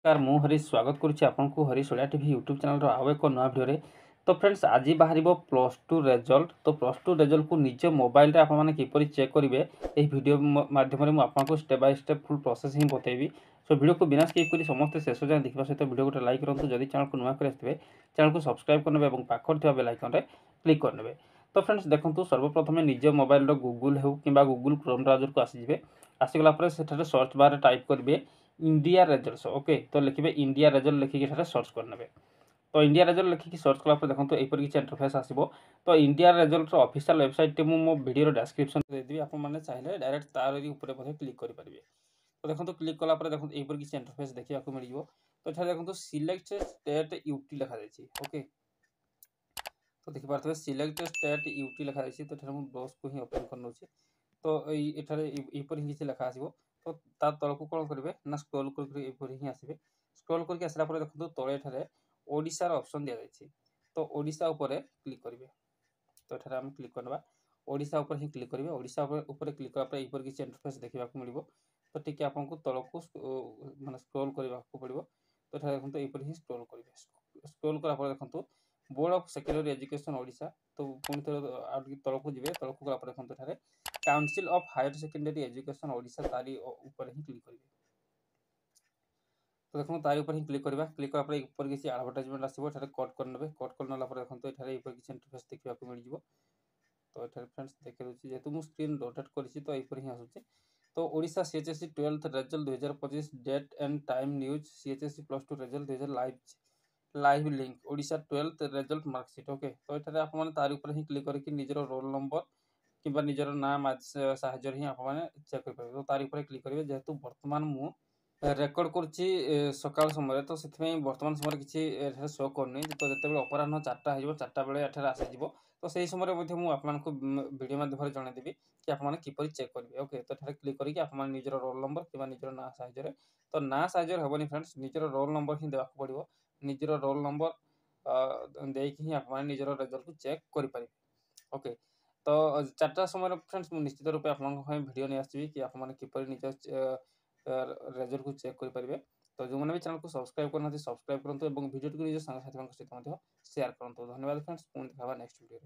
नमस्कार मु हरीश स्वागत करुच्ची आपको Harish Odia TV YouTube channel आउ एक नुआ भिडियो। तो फ्रेंड्स आज बाहर प्लस टू रिजल्ट। तो प्लस टू रिजल्ट को निज मोबाइल रे आपने किपरि चेक करेंगे यही वीडियो माध्यम आपको step by step full process ही बतेबी। सो वीडियो को बिना स्किप करी समस्त शेष जाए देखा सहित वीडियो गोटे लाइक करूँ। जदि चैनल को नुआ कर चैनल को सब्सक्राइब करने और पाखर थी बेल आइकन क्लिक करने। तो फ्रेंड्स देखो सर्वप्रथम निज मोबाइल गूगल हो कि गूगल क्रोम ब्राउजर को आसीजे। आसीगला सर्च बार टाइप करेंगे इंडिया रेजल्ट्स। ओके तो लिखिए इंडिया रेजल्ट लिखिक सर्च करने। तो इंडिया रेजल्ट लिखिक सर्च कलापर देखो यहपर किसी इंटरफेस आसो। तो इंडिया रेजल्ट ऑफिशियल वेबसाइट मु मो वीडियो डिस्क्रिप्शन देदेवी। आपने चाहिए डायरेक्ट तार क्लिक करेंगे। तो देखो क्लिक कलापर देखो यहपर किसी इंटरफेस देखा मिल। तो ये देखो सिलेक्ट स्टेट यूटी लिखाई। ओके तो देखिए सिलेक्ट स्टेट यूटी लिखाई। तो ये ब्राउज को ही ओपन कर नौचे। तो यहपर ही किसी लिखा आसो। तो ता तलक कौन करेंगे ना स्क्रॉल कर ही आसवे। स्क्रॉल करके आसला देखो तले ओडिशार ऑप्शन दि जाए। तो ओडिशा उपर क्लिक करेंगे। तो ये आम क्लिक करना ओडिशा उपर ही क्लिक करेंगे। ओडिशा उपर क्लिक करापर यहपर किसी इंटरफेस देखा मिल। तो टी आपको तलक माने स्क्रॉल करने पड़ो। तो ये देखो यहपर ही स्क्रॉल करेंगे। स्क्रॉल करापर देखो board of secondary education Odisha. तो पुणी थे तलक जी तलक गलापर देखो ये council of higher secondary education Odisha तारी ऊपर ही क्लिक करेंगे। तो देखो तारी ऊपर ही क्लिक करवा। क्लिक करापर ऊपर किसी एडवर्टाइजमेंट आसो। कट करने कट करने देखो ये किसी इंटरफेस देखा मिल। तो ये फ्रेंड्स देखे दूसरी जेहतु मुझे स्क्रीन रोटेट करी तो यहपर ही आसूँ। तो Odisha CHSC 12th result 2025 date and time news CHSC plus two result 2000 live link Odisha 12th result marksheet. Okay तो ये आपने तार ऊपर ही क्लिक करके निजर रोल नंबर कि निजर नाम साहाଯ୍य ही आपने चेक करेंगे। तो तार ऊपर क्लिक करेंगे जेहेतु बर्तमान मु रेकर्ड करुच्ची सकाल समय। तो से बर्तमान समय किसी शो करनी। तो जिते अपराह 4टा हो 4टा बेले एठार आसीज। तो सही समय मुझे आपको वीडियो माध्यम जनईदेवी कि आपने किपर चेक करेंगे। ओके तो ये क्लिक करके आप निजर रोल नंबर कि निजर ना साहाଯ୍य। तो ना साहाଯ୍य हेनी फ्रेंड्स निजर रोल नंबर ही देवाक पड़ो। निजर रोल नंबर देकी ही आप निजर रिजल्ट को चेक करेंगे। ओके तो 4टा समय फ्रेंड्स मुझे निश्चित रूप से वीडियो नहीं आसवि कि आपने किपर निज रिजल्ट को चेक करेंगे। तो जो मैंने भी चैनल को सब्सक्राइब करना सब्सक्राइब करूँ और वीडियो को निज सांग साथी सहित शेयर करूँ। धन्यवाद फ्रेंड्स पुणी देखा नेक्स्ट वीडियो।